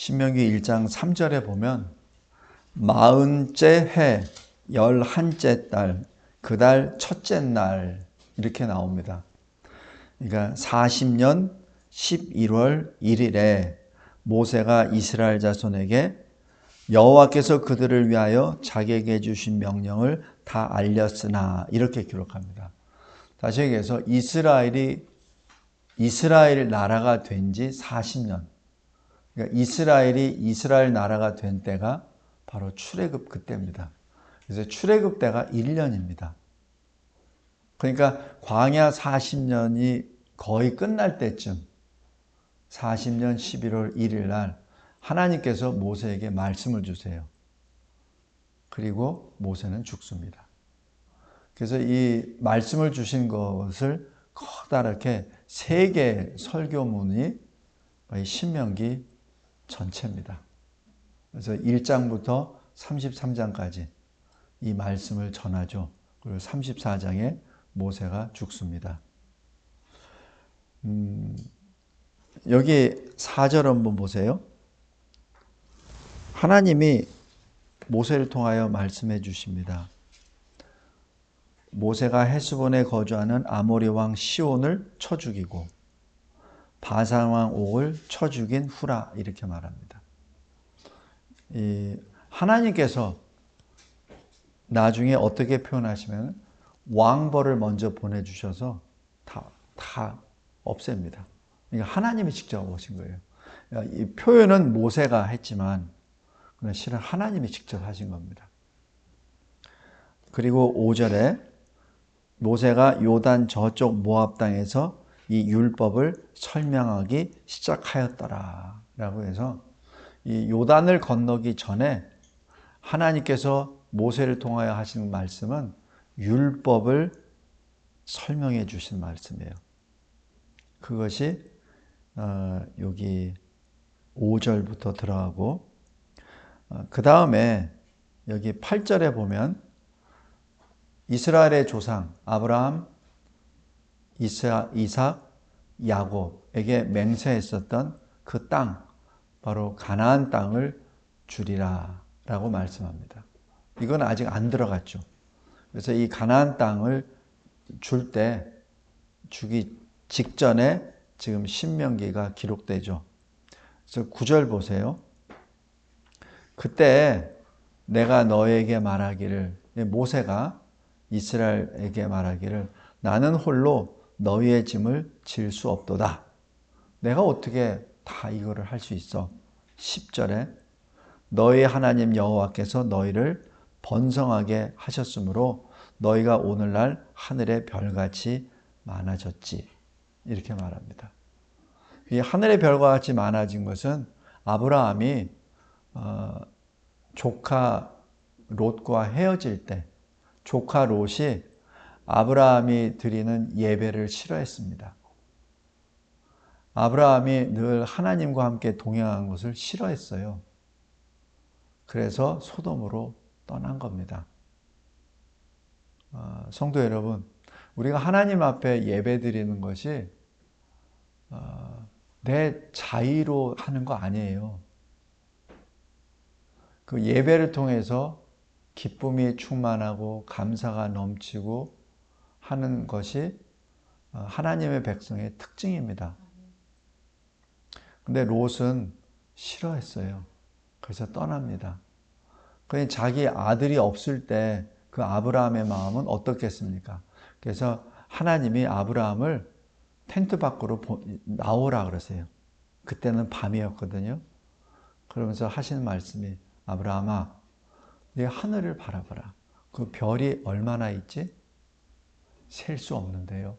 신명기 1장 3절에 보면 40째 해 11째 달 그 달 첫째 날 이렇게 나옵니다. 그러니까 40년 11월 1일에 모세가 이스라엘 자손에게 여호와께서 그들을 위하여 자기에게 주신 명령을 다 알렸으나 이렇게 기록합니다. 다시 얘기해서 이스라엘 나라가 된 지 40년. 그러니까 이스라엘이 이스라엘 나라가 된 때가 바로 출애굽 그때입니다. 그래서 출애굽 때가 1년입니다. 그러니까 광야 40년이 거의 끝날 때쯤 40년 11월 1일 날 하나님께서 모세에게 말씀을 주세요. 그리고 모세는 죽습니다. 그래서 이 말씀을 주신 것을 커다랗게 3개의 설교문이 신명기 전체입니다. 그래서 1장부터 33장까지 이 말씀을 전하죠. 그리고 34장에 모세가 죽습니다. 여기 4절 한번 보세요. 하나님이 모세를 통하여 말씀해 주십니다. 모세가 헤스본에 거주하는 아모리 왕 시온을 쳐 죽이고 바산 왕 옥을 쳐 죽인 후라 이렇게 말합니다. 하나님께서 나중에 어떻게 표현하시면 왕벌을 먼저 보내주셔서 다 없앱니다. 그러니까 하나님이 직접 오신 거예요. 이 표현은 모세가 했지만 실은 하나님이 직접 하신 겁니다. 그리고 5절에 모세가 요단 저쪽 모압 땅에서 이 율법을 설명하기 시작하였더라 라고 해서 이 요단을 건너기 전에 하나님께서 모세를 통하여 하신 말씀은 율법을 설명해 주신 말씀이에요. 그것이 여기 5절부터 들어가고 그 다음에 여기 8절에 보면 이스라엘의 조상 아브라함, 이삭, 야곱에게 맹세했었던 그 땅, 바로 가나안 땅을 주리라 라고 말씀합니다. 이건 아직 안 들어갔죠. 그래서 이 가나안 땅을 줄 때 주기 직전에 지금 신명기가 기록되죠. 그래서 9절 보세요. 그때 내가 너에게 말하기를, 모세가 이스라엘에게 말하기를 나는 홀로 너희의 짐을 질 수 없도다. 내가 어떻게 다 이거를 할 수 있어? 10절에 너희 하나님 여호와께서 너희를 번성하게 하셨으므로 너희가 오늘날 하늘의 별같이 많아졌지. 이렇게 말합니다. 이 하늘의 별과 같이 많아진 것은 아브라함이 조카 롯과 헤어질 때 조카 롯이 아브라함이 드리는 예배를 싫어했습니다. 아브라함이 늘 하나님과 함께 동행한 것을 싫어했어요. 그래서 소돔으로 떠난 겁니다. 성도 여러분, 우리가 하나님 앞에 예배 드리는 것이 내 자의로 하는 거 아니에요. 그 예배를 통해서 기쁨이 충만하고 감사가 넘치고 하는 것이 하나님의 백성의 특징입니다. 근데 롯은 싫어했어요. 그래서 떠납니다. 그러니 자기 아들이 없을 때 그 아브라함의 마음은 어떻겠습니까? 그래서 하나님이 아브라함을 텐트 밖으로 나오라 그러세요. 그때는 밤이었거든요. 그러면서 하시는 말씀이 아브라함아, 네 하늘을 바라봐라. 그 별이 얼마나 있지? 셀 수 없는데요.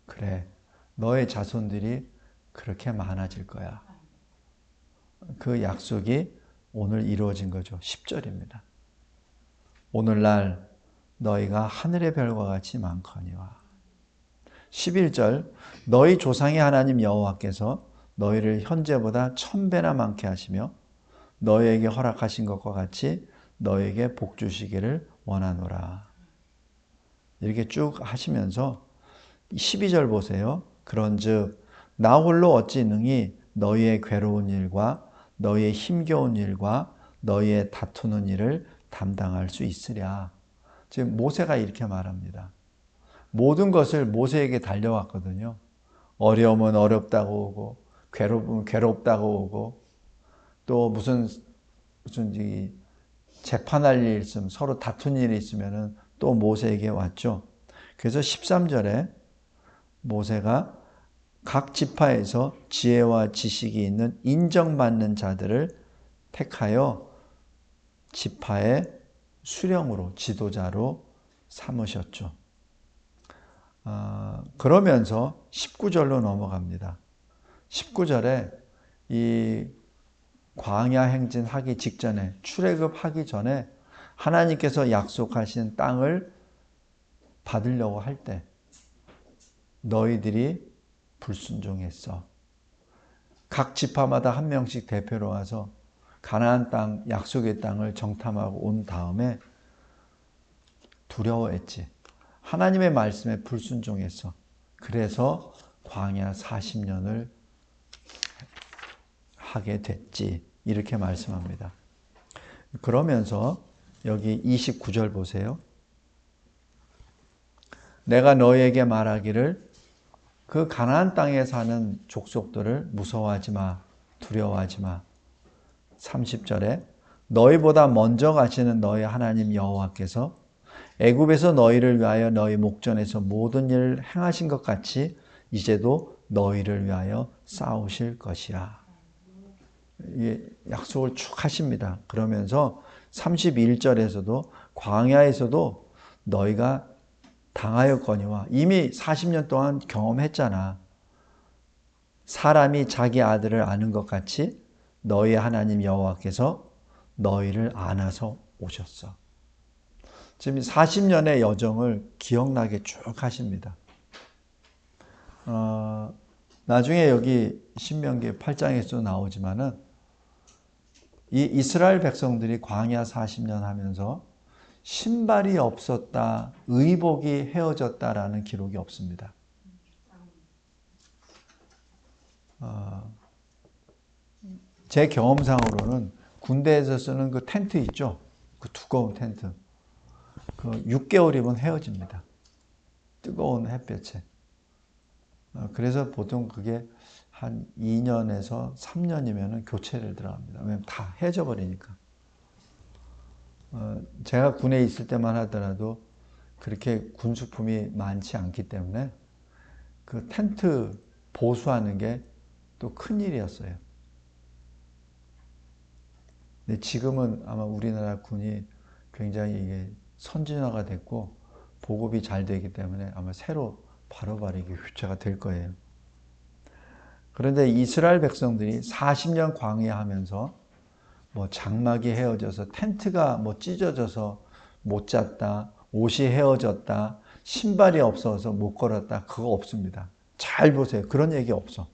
그래, 너의 자손들이 그렇게 많아질 거야. 그 약속이 오늘 이루어진 거죠. 10절입니다. 오늘날 너희가 하늘의 별과 같이 많거니와. 11절 너희 조상의 하나님 여호와께서 너희를 현재보다 1000배나 많게 하시며 너희에게 허락하신 것과 같이 너희에게 복 주시기를 원하노라. 이렇게 쭉 하시면서 12절 보세요. 그런즉 나 홀로 어찌 능히 너희의 괴로운 일과 너희의 힘겨운 일과 너희의 다투는 일을 담당할 수 있으랴. 지금 모세가 이렇게 말합니다. 모든 것을 모세에게 달려왔거든요. 어려움은 어렵다고 오고, 괴롭으면 괴롭다고 오고, 또 무슨 재판할 일 있으면, 서로 다툰 일이 있으면은 또 모세에게 왔죠. 그래서 13절에 모세가 각 지파에서 지혜와 지식이 있는 인정받는 자들을 택하여 지파의 수령으로, 지도자로 삼으셨죠. 그러면서 19절로 넘어갑니다. 19절에 이 광야 행진하기 직전에, 출애굽하기 전에 하나님께서 약속하신 땅을 받으려고 할 때 너희들이 불순종했어. 각 지파마다 한 명씩 대표로 와서 가나안 땅, 약속의 땅을 정탐하고 온 다음에 두려워했지. 하나님의 말씀에 불순종했어. 그래서 광야 40년을 하게 됐지. 이렇게 말씀합니다. 그러면서 여기 29절 보세요. 내가 너희에게 말하기를 그 가나안 땅에 사는 족속들을 무서워하지 마, 두려워하지 마. 30절에 너희보다 먼저 가시는 너희 하나님 여호와께서 애굽에서 너희를 위하여 너희 목전에서 모든 일을 행하신 것 같이 이제도 너희를 위하여 싸우실 것이야. 약속을 쭉 하십니다. 그러면서 31절에서도 광야에서도 너희가 당하였거니와 이미 40년 동안 경험했잖아. 사람이 자기 아들을 아는 것 같이 너희 하나님 여호와께서 너희를 안아서 오셨어. 지금 40년의 여정을 기억나게 쭉 하십니다. 나중에 여기 신명기 8장에서도 나오지만은 이 이스라엘 백성들이 광야 40년 하면서 신발이 없었다, 의복이 헤어졌다라는 기록이 없습니다. 제 경험상으로는 군대에서 쓰는 그 텐트 있죠? 그 두꺼운 텐트. 그 6개월이면 헤어집니다. 뜨거운 햇볕에. 그래서 보통 그게 한 2년에서 3년이면 교체를 들어갑니다. 왜냐면 다 헤어져 버리니까. 제가 군에 있을 때만 하더라도 그렇게 군수품이 많지 않기 때문에 그 텐트 보수하는 게 또 큰일이었어요. 근데 지금은 아마 우리나라 군이 굉장히 이게 선진화가 됐고 보급이 잘 되기 때문에 아마 새로 바로바로 이게 교체가 될 거예요. 그런데 이스라엘 백성들이 40년 광야하면서 뭐 장막이 헤어져서 텐트가 뭐 찢어져서 못 잤다, 옷이 헤어졌다, 신발이 없어서 못 걸었다, 그거 없습니다. 잘 보세요. 그런 얘기 없어.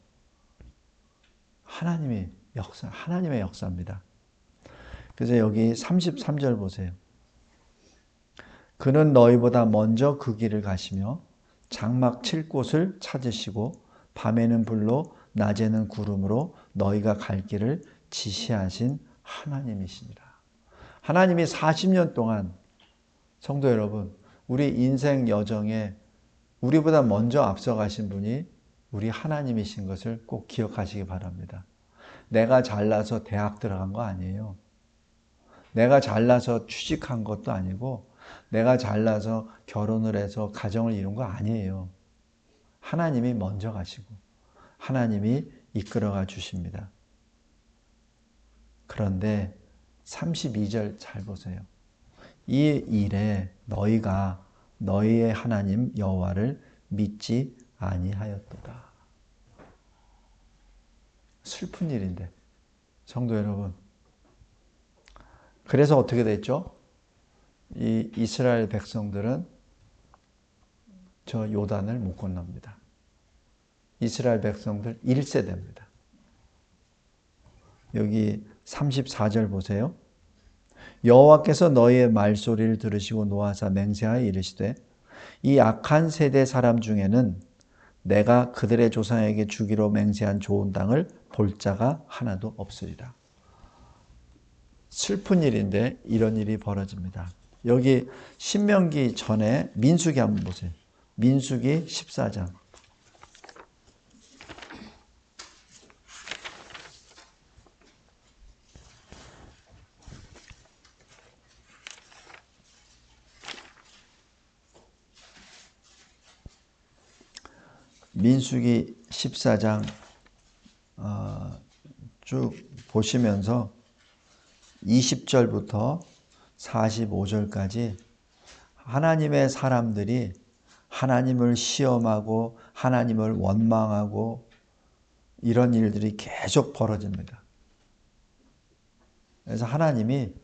하나님의 역사입니다. 그래서 여기 33절 보세요. 그는 너희보다 먼저 그 길을 가시며 장막 칠 곳을 찾으시고 밤에는 불로 낮에는 구름으로 너희가 갈 길을 지시하신 하나님이십니다. 하나님이 40년 동안 성도 여러분, 우리 인생 여정에 우리보다 먼저 앞서가신 분이 우리 하나님이신 것을 꼭 기억하시기 바랍니다. 내가 잘나서 대학 들어간 거 아니에요. 내가 잘나서 취직한 것도 아니고 내가 잘나서 결혼을 해서 가정을 이룬 거 아니에요. 하나님이 먼저 가시고 하나님이 이끌어가 주십니다. 그런데 32절 잘 보세요. 이 일에 너희가 너희의 하나님 여호와를 믿지 아니하였도다. 슬픈 일인데 성도 여러분, 그래서 어떻게 됐죠? 이 이스라엘 백성들은 저 요단을 못 건넙니다. 이스라엘 백성들 1세대입니다. 여기 34절 보세요. 여호와께서 너희의 말소리를 들으시고 노하사 맹세하여 이르시되 이 악한 세대 사람 중에는 내가 그들의 조상에게 주기로 맹세한 좋은 땅을 볼 자가 하나도 없으리라. 슬픈 일인데 이런 일이 벌어집니다. 여기 신명기 전에 민수기 한번 보세요. 민수기 14장. 민수기 14장 쭉 보시면서 20절부터 45절까지 하나님의 사람들이 하나님을 시험하고 하나님을 원망하고 이런 일들이 계속 벌어집니다. 그래서 하나님이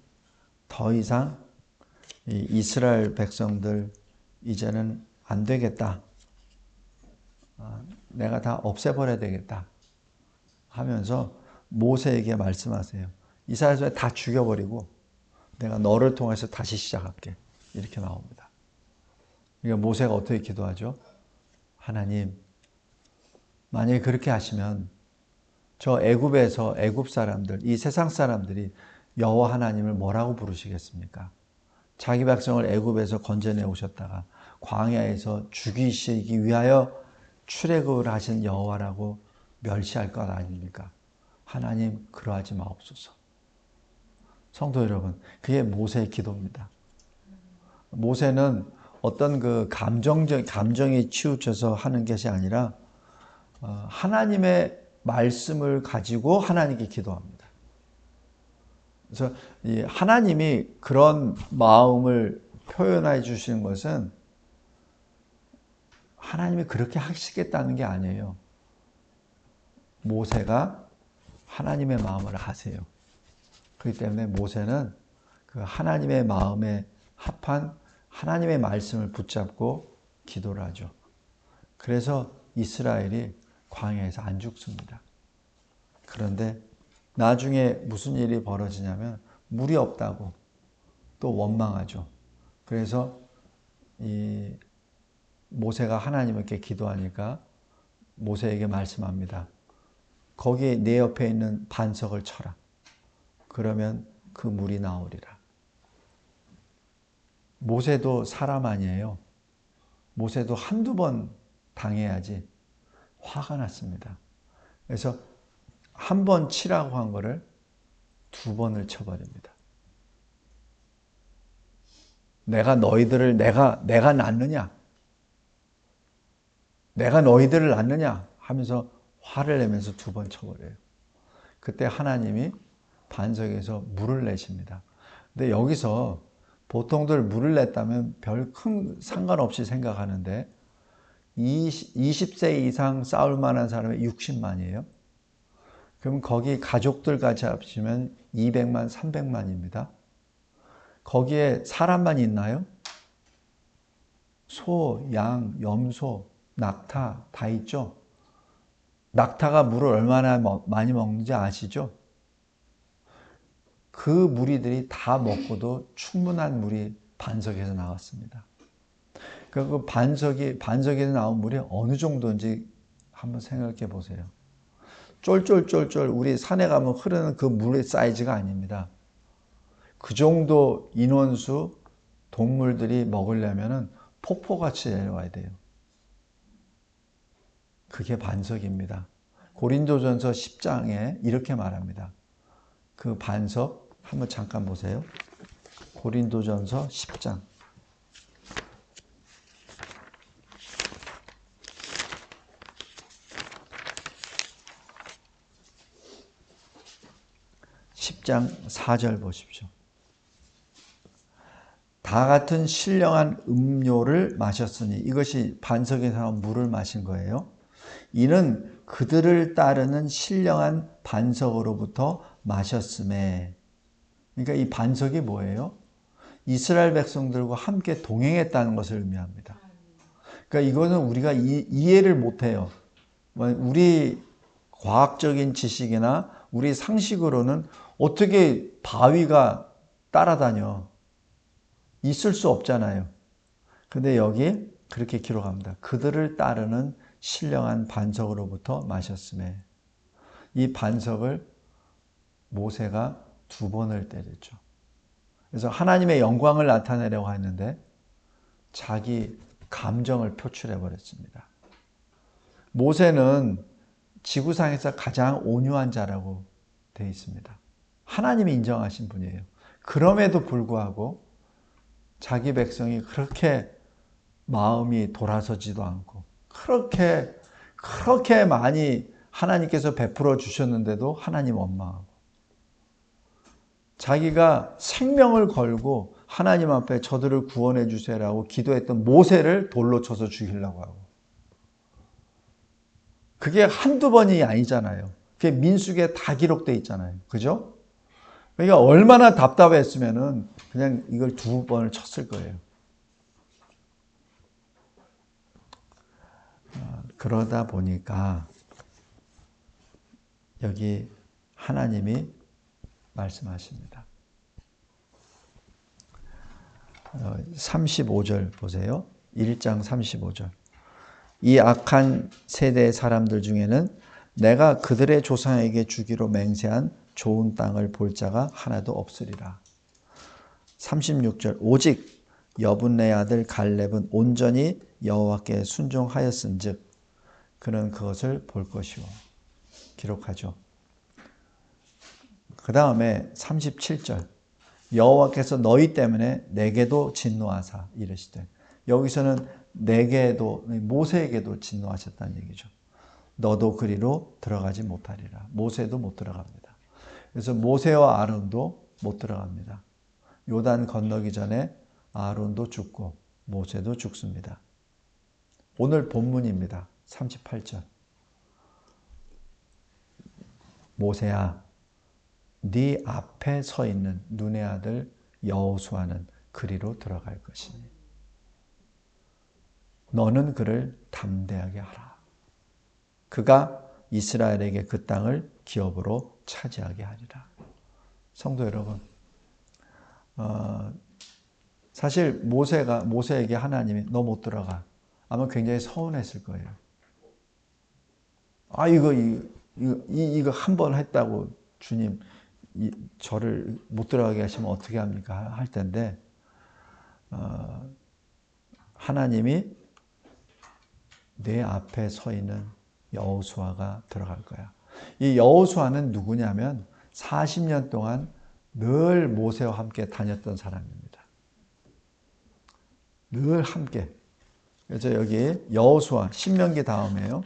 더 이상 이 이스라엘 백성들 이제는 안 되겠다. 내가 다 없애버려야 되겠다 하면서 모세에게 말씀하세요. 이스라엘에 다 죽여버리고 내가 너를 통해서 다시 시작할게. 이렇게 나옵니다. 그러니까 모세가 어떻게 기도하죠? 하나님, 만약에 그렇게 하시면 저 애굽에서 애굽 사람들, 이 세상 사람들이 여호와 하나님을 뭐라고 부르시겠습니까? 자기 백성을 애굽에서 건져내 오셨다가 광야에서 죽이시기 위하여 출애굽을 하신 여호와라고 멸시할 것 아닙니까? 하나님 그러하지 마옵소서. 성도 여러분, 그게 모세의 기도입니다. 모세는 어떤 그 감정에 치우쳐서 하는 것이 아니라 하나님의 말씀을 가지고 하나님께 기도합니다. 그래서 이 하나님이 그런 마음을 표현해 주시는 것은 하나님이 그렇게 하시겠다는 게 아니에요. 모세가 하나님의 마음을 아세요. 그렇기 때문에 모세는 그 하나님의 마음에 합한 하나님의 말씀을 붙잡고 기도를 하죠. 그래서 이스라엘이 광야에서 안 죽습니다. 그런데 나중에 무슨 일이 벌어지냐면 물이 없다고 또 원망하죠. 그래서 이 모세가 하나님께 기도하니까 모세에게 말씀합니다. 거기 내 옆에 있는 반석을 쳐라. 그러면 그 물이 나오리라. 모세도 사람 아니에요. 모세도 한두 번 당해야지 화가 났습니다. 그래서 한 번 치라고 한 거를 두 번을 쳐버립니다. 내가 너희들을 내가 낳느냐? 내가 너희들을 낳느냐? 하면서 화를 내면서 두 번 쳐버려요. 그때 하나님이 반석에서 물을 내십니다. 근데 여기서 보통들 물을 냈다면 별 큰 상관없이 생각하는데 20세 이상 싸울 만한 사람이 60만이에요. 그럼 거기 가족들까지 합치면 200만, 300만입니다. 거기에 사람만 있나요? 소, 양, 염소, 낙타 다 있죠? 낙타가 물을 얼마나 많이 먹는지 아시죠? 그 무리들이 다 먹고도 충분한 물이 반석에서 나왔습니다. 그 반석에서 나온 물이 어느 정도인지 한번 생각해 보세요. 쫄쫄쫄쫄 우리 산에 가면 흐르는 그 물의 사이즈가 아닙니다. 그 정도 인원수 동물들이 먹으려면 폭포같이 내려와야 돼요. 그게 반석입니다. 고린도전서 10장에 이렇게 말합니다. 그 반석 한번 잠깐 보세요. 고린도전서 10장. (10장) 4절 보십시오. 다 같은 신령한 음료를 마셨으니 이것이 반석에서 나온 물을 마신 거예요. 이는 그들을 따르는 신령한 반석으로부터 마셨음에. 그러니까 이 반석이 뭐예요? 이스라엘 백성들과 함께 동행했다는 것을 의미합니다. 그러니까 이거는 우리가 이해를 못해요. 우리 과학적인 지식이나 우리 상식으로는 어떻게 바위가 따라다녀? 있을 수 없잖아요. 근데 여기 그렇게 기록합니다. 그들을 따르는 신령한 반석으로부터 마셨음에. 이 반석을 모세가 2번을 때렸죠. 그래서 하나님의 영광을 나타내려고 했는데 자기 감정을 표출해 버렸습니다. 모세는 지구상에서 가장 온유한 자라고 되어 있습니다. 하나님이 인정하신 분이에요. 그럼에도 불구하고 자기 백성이 그렇게 마음이 돌아서지도 않고 그렇게 많이 하나님께서 베풀어 주셨는데도 하나님 원망하고 자기가 생명을 걸고 하나님 앞에 저들을 구원해 주세요라고 기도했던 모세를 돌로 쳐서 죽이려고 하고 그게 한두 번이 아니잖아요. 그게 민수기에 다 기록되어 있잖아요. 그죠? 그러니까 얼마나 답답했으면은 그냥 이걸 2번을 쳤을 거예요. 그러다 보니까 여기 하나님이 말씀하십니다. 35절 보세요. 1장 35절. 이 악한 세대의 사람들 중에는 내가 그들의 조상에게 주기로 맹세한 좋은 땅을 볼 자가 하나도 없으리라. 36절. 오직 여분네 아들 갈렙은 온전히 여호와께 순종하였은즉 그는 그것을 볼 것이요. 기록하죠. 그 다음에 37절. 여호와께서 너희 때문에 내게도 진노하사 이르시되, 여기서는 내게도, 모세에게도 진노하셨다는 얘기죠. 너도 그리로 들어가지 못하리라. 모세도 못 들어갑니다. 그래서 모세와 아론도 못 들어갑니다. 요단 건너기 전에 아론도 죽고 모세도 죽습니다. 오늘 본문입니다. 38절. 모세야, 네 앞에 서 있는 눈의 아들 여호수아는 그리로 들어갈 것이니 너는 그를 담대하게 하라. 그가 이스라엘에게 그 땅을 기업으로 차지하게 하리라. 성도 여러분, 사실 모세에게 하나님이 너 못 들어가. 아마 굉장히 서운했을 거예요. 아, 이거 한 번 했다고 주님 저를 못 들어가게 하시면 어떻게 합니까? 할 텐데, 하나님이 내 앞에 서 있는 여호수아가 들어갈 거야. 이 여호수아는 누구냐면 40년 동안 늘 모세와 함께 다녔던 사람입니다. 늘 함께. 그래서 여기 여호수아, 신명기 다음에요.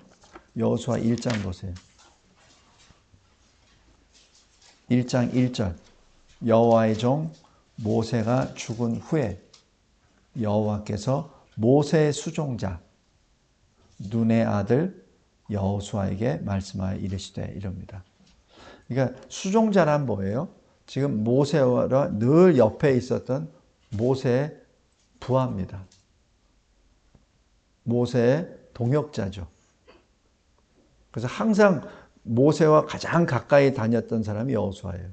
여호수아 1장 보세요. 1장 1절. 여호와의 종 모세가 죽은 후에 여호와께서 모세의 수종자 눈의 아들 여호수아에게 말씀하여 이르시되 이럽니다. 그러니까 수종자란 뭐예요? 지금 모세와 늘 옆에 있었던 모세의 부하입니다. 모세의 동역자죠. 그래서 항상 모세와 가장 가까이 다녔던 사람이 여호수아예요.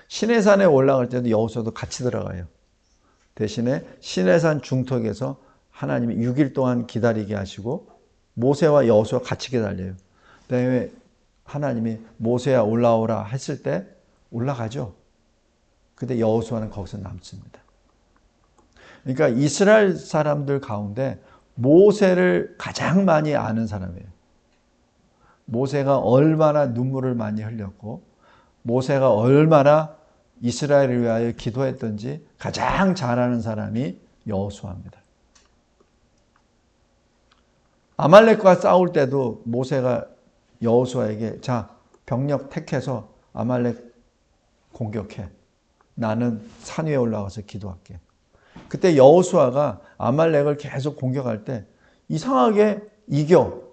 시내산에 올라갈 때도 여호수아도 같이 들어가요. 대신에 시내산 중턱에서 하나님이 6일 동안 기다리게 하시고 모세와 여호수아 같이 기다려요. 그다음에 하나님이 모세야 올라오라 했을 때 올라가죠. 근데 여호수아는 거기서 남습니다. 그러니까 이스라엘 사람들 가운데 모세를 가장 많이 아는 사람이에요. 모세가 얼마나 눈물을 많이 흘렸고 모세가 얼마나 이스라엘을 위하여 기도했던지 가장 잘 아는 사람이 여호수아입니다. 아말렉과 싸울 때도 모세가 여호수아에게 자, 병력 택해서 아말렉 공격해. 나는 산 위에 올라가서 기도할게. 그때 여호수아가 아말렉을 계속 공격할 때 이상하게 이겨.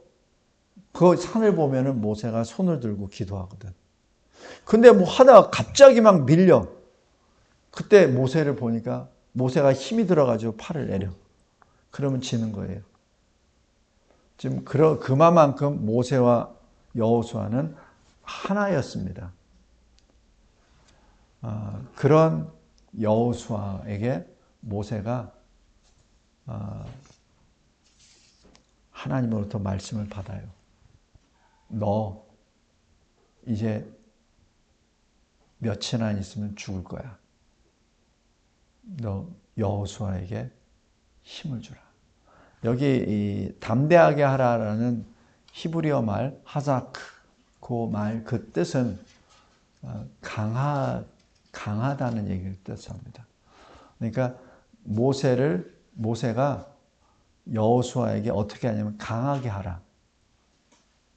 그 산을 보면은 모세가 손을 들고 기도하거든. 근데 뭐 하다가 갑자기 막 밀려. 그때 모세를 보니까 모세가 힘이 들어가지고 팔을 내려. 그러면 지는 거예요. 지금 그만큼 모세와 여호수아는 하나였습니다. 그런 여호수아에게 모세가 하나님으로부터 말씀을 받아요. 너 이제 며칠 안 있으면 죽을 거야. 너 여호수아에게 힘을 주라. 여기 이 담대하게 하라라는 히브리어 말 하자크 그 말 그 뜻은 강하다는 얘기를 뜻합니다. 그러니까 모세가 여호수아에게 어떻게 하냐면 강하게 하라.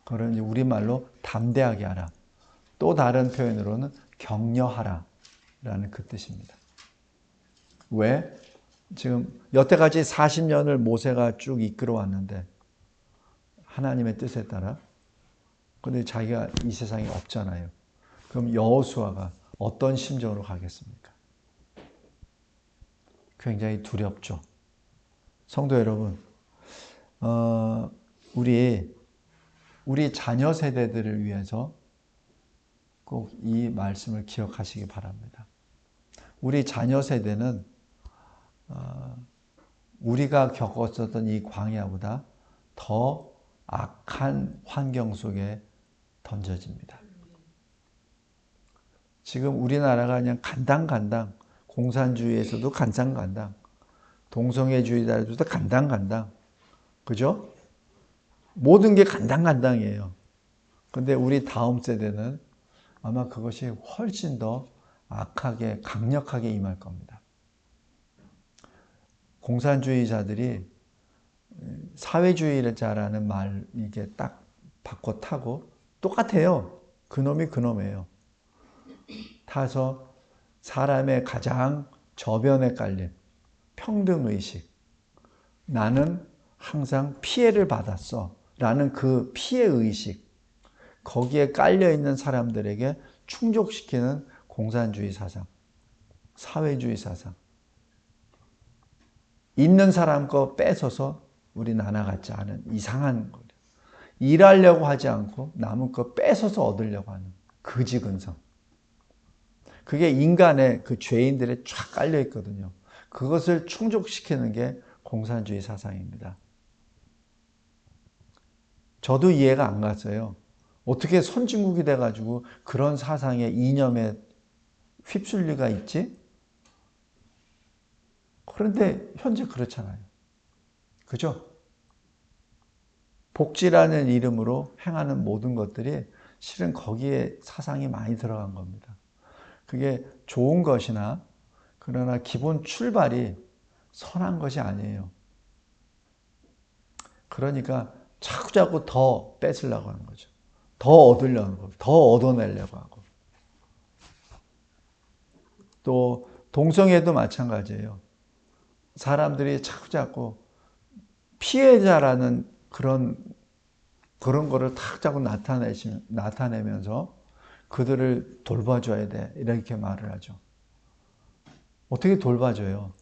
그런 우리말로 담대하게 하라. 또 다른 표현으로는 격려하라 라는 그 뜻입니다. 왜? 지금 여태까지 40년을 모세가 쭉 이끌어 왔는데 하나님의 뜻에 따라 근데 자기가 이 세상에 없잖아요. 그럼 여호수아가 어떤 심정으로 가겠습니까? 굉장히 두렵죠. 성도 여러분, 우리 자녀 세대들을 위해서 꼭 이 말씀을 기억하시기 바랍니다. 우리 자녀 세대는 우리가 겪었었던 이 광야보다 더 악한 환경 속에 던져집니다. 지금 우리나라가 그냥 간당간당, 공산주의에서도 간당간당, 동성애주의자들도 간당간당, 그죠? 모든 게 간당간당이에요. 근데 우리 다음 세대는 아마 그것이 훨씬 더 악하게, 강력하게 임할 겁니다. 공산주의자들이 사회주의자라는 말 이게 딱 바꿔 타고 똑같아요. 그놈이 그놈이에요. 타서 사람의 가장 저변에 깔린 평등의식. 나는 항상 피해를 받았어. 라는 그 피해의식. 거기에 깔려있는 사람들에게 충족시키는 공산주의 사상, 사회주의 사상. 있는 사람 거 뺏어서 우리 나눠갖지 않은 이상한 거예요. 일하려고 하지 않고 남은 거 뺏어서 얻으려고 하는 거지근성. 그게 인간의 그 죄인들에 쫙 깔려 있거든요. 그것을 충족시키는 게 공산주의 사상입니다. 저도 이해가 안 갔어요. 어떻게 선진국이 돼가지고 그런 사상의 이념에 휩쓸 리가 있지? 그런데 현재 그렇잖아요. 그죠? 복지라는 이름으로 행하는 모든 것들이 실은 거기에 사상이 많이 들어간 겁니다. 그게 좋은 것이나 그러나 기본 출발이 선한 것이 아니에요. 그러니까 자꾸자꾸 더 뺏으려고 하는 거죠. 더 얻으려고 하고, 더 얻어내려고 하고. 또 동성애도 마찬가지예요. 사람들이 자꾸자꾸 피해자라는 그런 거를 탁 자꾸 나타내면서 그들을 돌봐줘야 돼. 이렇게 말을 하죠. 어떻게 돌봐줘요?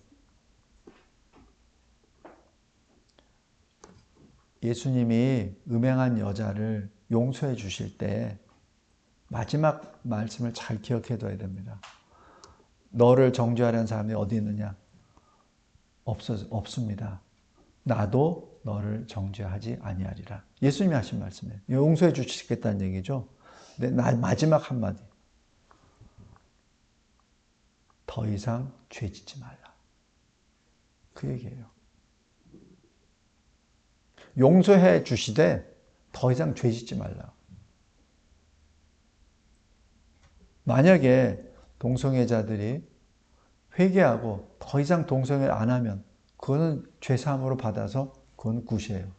예수님이 음행한 여자를 용서해 주실 때 마지막 말씀을 잘 기억해 둬야 됩니다. 너를 정죄하려는 사람이 어디 있느냐? 없습니다. 나도 너를 정죄하지 아니하리라. 예수님이 하신 말씀이에요. 용서해 주시겠다는 얘기죠. 근데 마지막 한마디. 더 이상 죄 짓지 말라. 그 얘기예요. 용서해 주시되 더 이상 죄 짓지 말라. 만약에 동성애자들이 회개하고 더 이상 동성애 안 하면 그거는 죄사함으로 받아서 그건 굿이에요.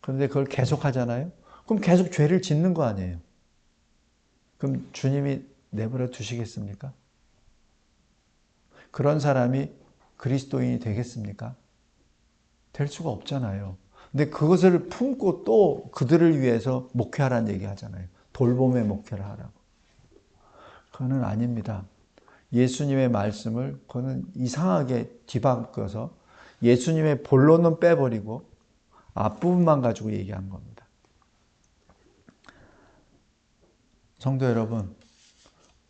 그런데 그걸 계속 하잖아요. 그럼 계속 죄를 짓는 거 아니에요. 그럼 주님이 내버려 두시겠습니까? 그런 사람이 그리스도인이 되겠습니까? 될 수가 없잖아요. 근데 그것을 품고 또 그들을 위해서 목회하라는 얘기 하잖아요. 돌봄의 목회를 하라고. 그거는 아닙니다. 예수님의 말씀을 그거는 이상하게 뒤바꿔서 예수님의 본론은 빼버리고 앞부분만 가지고 얘기한 겁니다. 성도 여러분,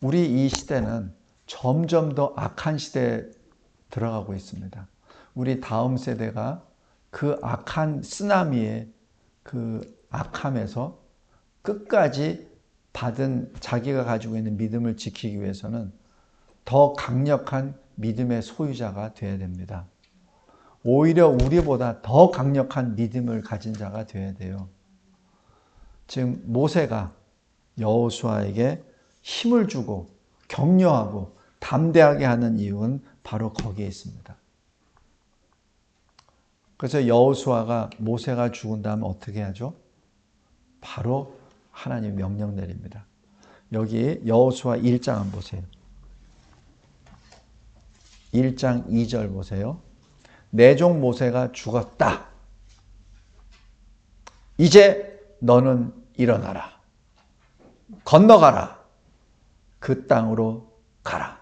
우리 이 시대는 점점 더 악한 시대에 들어가고 있습니다. 우리 다음 세대가 그 악한 쓰나미의 그 악함에서 끝까지 받은 자기가 가지고 있는 믿음을 지키기 위해서는 더 강력한 믿음의 소유자가 되어야 됩니다. 오히려 우리보다 더 강력한 믿음을 가진 자가 되어야 돼요. 지금 모세가 여호수아에게 힘을 주고 격려하고 담대하게 하는 이유는 바로 거기에 있습니다. 그래서 여호수아가 모세가 죽은 다음 어떻게 하죠? 바로 하나님이 명령 내립니다. 여기 여호수아 1장 한번 보세요. 1장 2절 보세요. 내 종 모세가 죽었다. 이제 너는 일어나라. 건너가라. 그 땅으로 가라.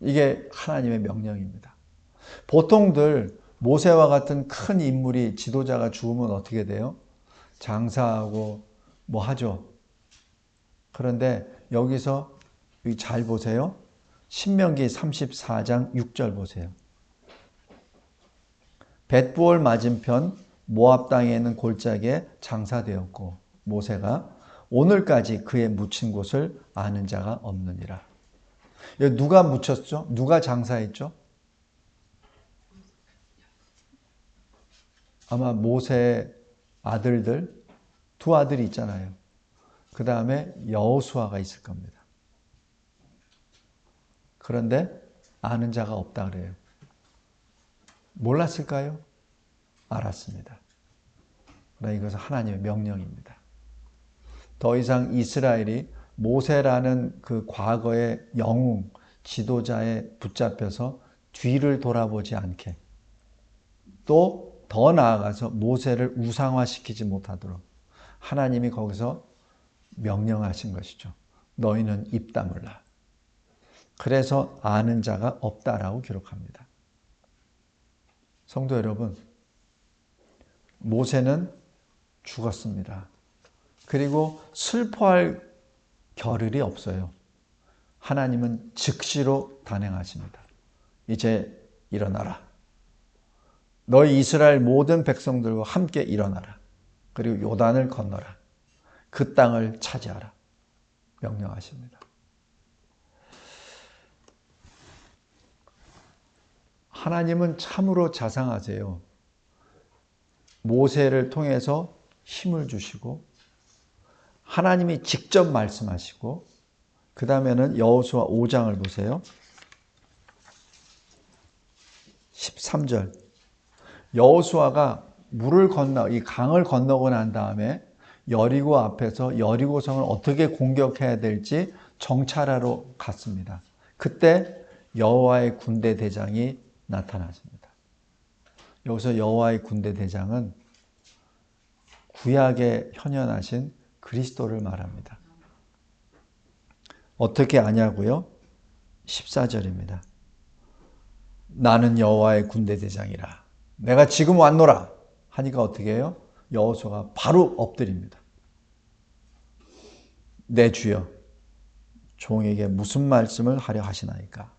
이게 하나님의 명령입니다. 보통들 모세와 같은 큰 인물이 지도자가 죽으면 어떻게 돼요? 장사하고 뭐 하죠. 그런데 여기서 잘 보세요. 신명기 34장 6절 보세요. 벳부올 맞은편 모압 땅에 있는 골짜기에 장사되었고 모세가 오늘까지 그의 묻힌 곳을 아는 자가 없느니라. 누가 묻혔죠? 누가 장사했죠? 아마 모세의 아들들, 두 아들이 있잖아요. 그 다음에 여호수아가 있을 겁니다. 그런데 아는 자가 없다 그래요. 몰랐을까요? 알았습니다. 그러나 이것은 하나님의 명령입니다. 더 이상 이스라엘이 모세라는 그 과거의 영웅, 지도자에 붙잡혀서 뒤를 돌아보지 않게, 또 더 나아가서 모세를 우상화시키지 못하도록 하나님이 거기서 명령하신 것이죠. 너희는 입 다물라. 그래서 아는 자가 없다라고 기록합니다. 성도 여러분, 모세는 죽었습니다. 그리고 슬퍼할 겨를이 없어요. 하나님은 즉시로 단행하십니다. 이제 일어나라. 너희 이스라엘 모든 백성들과 함께 일어나라. 그리고 요단을 건너라. 그 땅을 차지하라. 명령하십니다. 하나님은 참으로 자상하세요. 모세를 통해서 힘을 주시고 하나님이 직접 말씀하시고 그 다음에는 여호수아 5장을 보세요. 13절 여호수아가 물을 건너 이 강을 건너고 난 다음에 여리고 앞에서 여리고성을 어떻게 공격해야 될지 정찰하러 갔습니다. 그때 여호와의 군대 대장이 나타났습니다. 여기서 여호와의 군대 대장은 구약에 현현하신 그리스도를 말합니다. 어떻게 아냐고요? 14절입니다. 나는 여호와의 군대 대장이라. 내가 지금 왔노라. 하니까 어떻게 해요? 여호수아가 바로 엎드립니다. 내 주여, 종에게 무슨 말씀을 하려 하시나이까?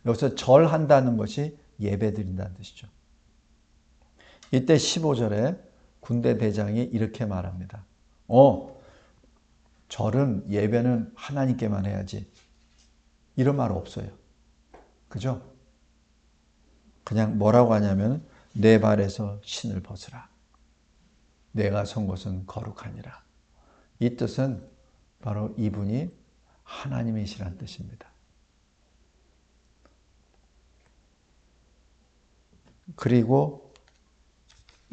여기서 절한다는 것이 예배드린다는 뜻이죠. 이때 15절에 군대 대장이 이렇게 말합니다. 절은 예배는 하나님께만 해야지. 이런 말 없어요. 그죠? 그냥 뭐라고 하냐면 내 발에서 신을 벗으라. 내가 선 곳은 거룩하니라. 이 뜻은 바로 이분이 하나님이시란 뜻입니다. 그리고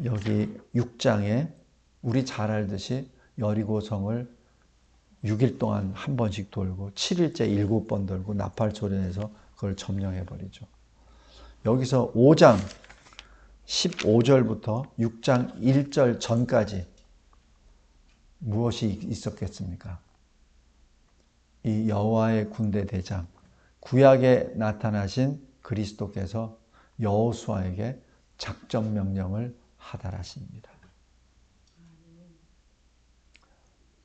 여기 6장에 우리 잘 알듯이 여리고성을 6일 동안 한 번씩 돌고 7일째 7번 돌고 나팔소리내서 그걸 점령해버리죠. 여기서 5장 15절부터 6장 1절 전까지 무엇이 있었겠습니까? 이 여호와의 군대 대장, 구약에 나타나신 그리스도께서 여호수아에게 작전 명령을 하달하십니다.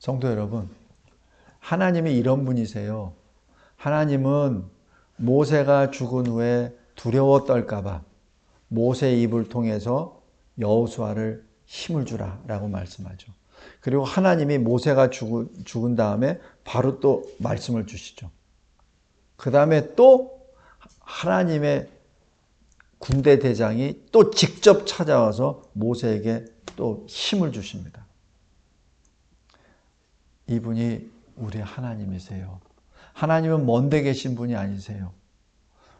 성도 여러분, 하나님이 이런 분이세요. 하나님은 모세가 죽은 후에 두려워 떨까봐 모세의 입을 통해서 여호수아를 힘을 주라라고 말씀하죠. 그리고 하나님이 모세가 죽은 다음에 바로 또 말씀을 주시죠. 그 다음에 또 하나님의 군대 대장이 또 직접 찾아와서 모세에게 또 힘을 주십니다. 이분이 우리 하나님이세요. 하나님은 먼데 계신 분이 아니세요.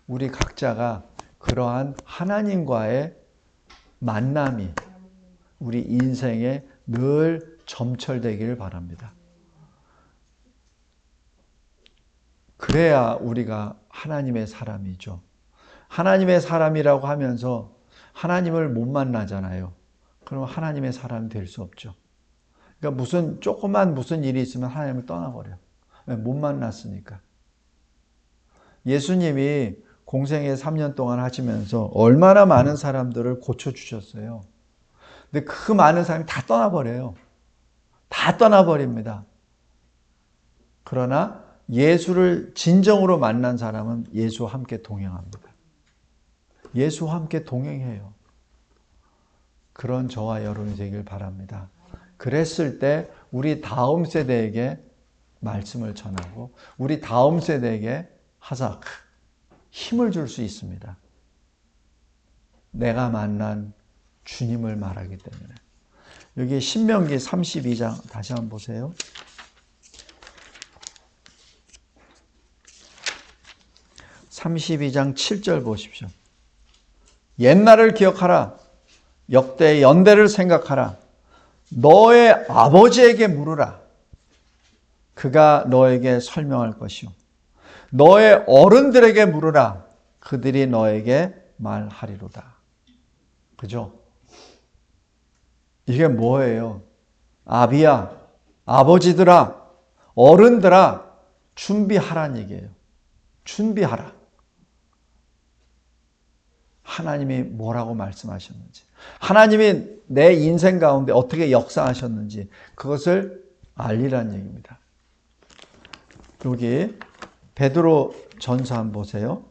우리 각자가 그러한 하나님과의 만남이 우리 인생에 늘 점철되기를 바랍니다. 그래야 우리가 하나님의 사람이죠. 하나님의 사람이라고 하면서 하나님을 못 만나잖아요. 그럼 하나님의 사람이 될 수 없죠. 그러니까 조그만 무슨 일이 있으면 하나님을 떠나버려요. 못 만났으니까. 예수님이 공생애 3년 동안 하시면서 얼마나 많은 사람들을 고쳐주셨어요. 근데 그 많은 사람이 다 떠나버려요. 다 떠나버립니다. 그러나 예수를 진정으로 만난 사람은 예수와 함께 동행합니다. 예수와 함께 동행해요. 그런 저와 여러분이 되길 바랍니다. 그랬을 때 우리 다음 세대에게 말씀을 전하고 우리 다음 세대에게 힘을 줄 수 있습니다. 내가 만난 주님을 말하기 때문에. 여기 신명기 32장 다시 한번 보세요. (32장) 7절 보십시오. 옛날을 기억하라. 역대의 연대를 생각하라. 너의 아버지에게 물으라. 그가 너에게 설명할 것이요. 너의 어른들에게 물으라. 그들이 너에게 말하리로다. 그죠? 이게 뭐예요? 아비야, 아버지들아, 어른들아, 준비하라는 얘기예요. 준비하라. 하나님이 뭐라고 말씀하셨는지, 하나님이 내 인생 가운데 어떻게 역사하셨는지 그것을 알리라는 얘기입니다. 여기 베드로 전서 한번 보세요.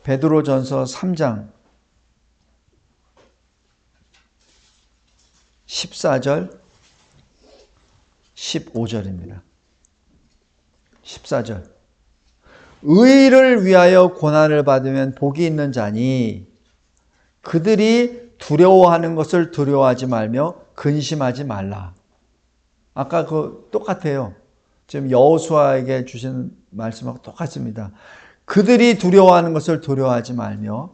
베드로 전서 3장 14절 15절입니다. 14절. 의를 위하여 고난을 받으면 복이 있는 자니 그들이 두려워하는 것을 두려워하지 말며 근심하지 말라. 아까 똑같아요. 지금 여호수아에게 주신 말씀하고 똑같습니다. 그들이 두려워하는 것을 두려워하지 말며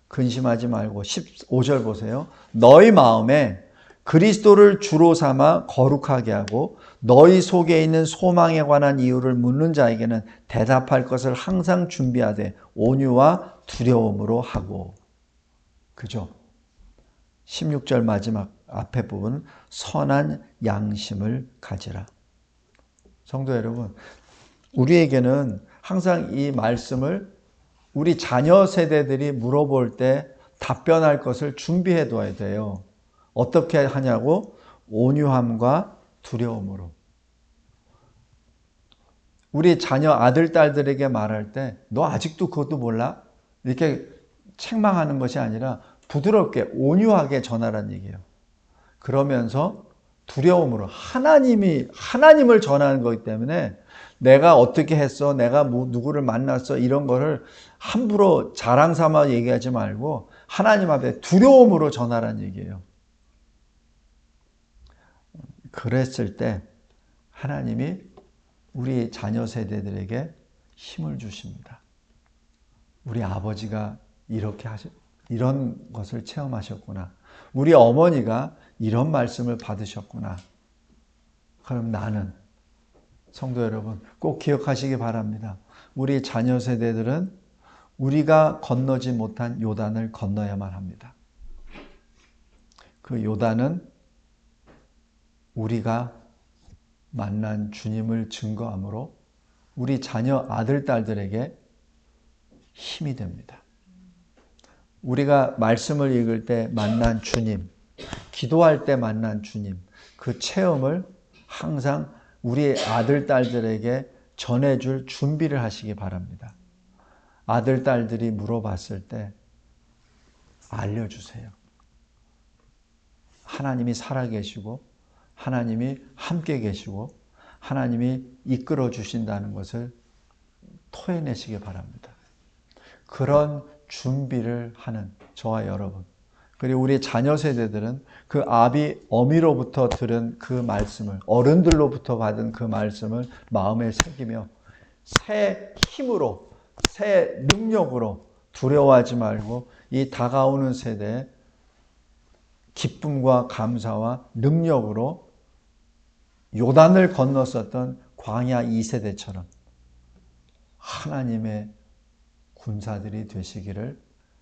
근심하지 말고 15절 보세요. 너희 마음에 그리스도를 주로 삼아 거룩하게 하고 너희 속에 있는 소망에 관한 이유를 묻는 자에게는 대답할 것을 항상 준비하되 온유와 두려움으로 하고. 그죠? 16절 마지막 앞에 부분 선한 양심을 가지라. 성도 여러분, 우리에게는 항상 이 말씀을 우리 자녀 세대들이 물어볼 때 답변할 것을 준비해 둬야 돼요. 어떻게 하냐고? 온유함과 두려움으로. 우리 자녀 아들, 딸들에게 말할 때 너 아직도 그것도 몰라? 이렇게 책망하는 것이 아니라 부드럽게 온유하게 전하라는 얘기예요. 그러면서 두려움으로 하나님을 전하는 거기 때문에 내가 어떻게 했어? 내가 누구를 만났어? 이런 거를 함부로 자랑 삼아 얘기하지 말고 하나님 앞에 두려움으로 전하라는 얘기예요. 그랬을 때 하나님이 우리 자녀 세대들에게 힘을 주십니다. 우리 아버지가 이런 것을 체험하셨구나. 우리 어머니가 이런 말씀을 받으셨구나. 그럼 나는, 성도 여러분, 꼭 기억하시기 바랍니다. 우리 자녀 세대들은 우리가 건너지 못한 요단을 건너야만 합니다. 그 요단은 우리가 만난 주님을 증거함으로 우리 자녀 아들, 딸들에게 힘이 됩니다. 우리가 말씀을 읽을 때 만난 주님, 기도할 때 만난 주님, 그 체험을 항상 우리 아들, 딸들에게 전해줄 준비를 하시기 바랍니다. 아들, 딸들이 물어봤을 때 알려주세요. 하나님이 살아계시고 하나님이 함께 계시고 하나님이 이끌어 주신다는 것을 토해내시기 바랍니다. 그런 준비를 하는 저와 여러분, 그리고 우리 자녀 세대들은 그 아비 어미로부터 들은 그 말씀을, 어른들로부터 받은 그 말씀을 마음에 새기며 새 힘으로, 새 능력으로 두려워하지 말고 이 다가오는 세대에 기쁨과 감사와 능력으로 요단을 건넜었던 광야 2세대처럼 하나님의 군사들이 되시기를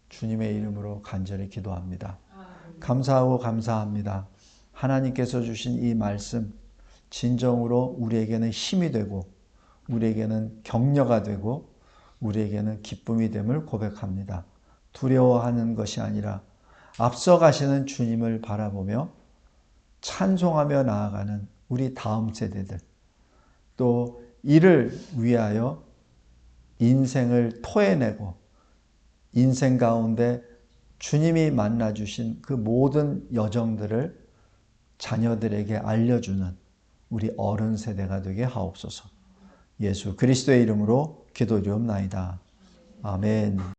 주님의 이름으로 간절히 기도합니다. 감사하고 감사합니다. 하나님께서 주신 이 말씀 진정으로 우리에게는 힘이 되고 우리에게는 격려가 되고 우리에게는 기쁨이 됨을 고백합니다. 두려워하는 것이 아니라 앞서가시는 주님을 바라보며 찬송하며 나아가는 우리 다음 세대들, 또 이를 위하여 인생을 토해내고 인생 가운데 주님이 만나주신 그 모든 여정들을 자녀들에게 알려주는 우리 어른 세대가 되게 하옵소서. 예수 그리스도의 이름으로 기도드리옵나이다. 아멘.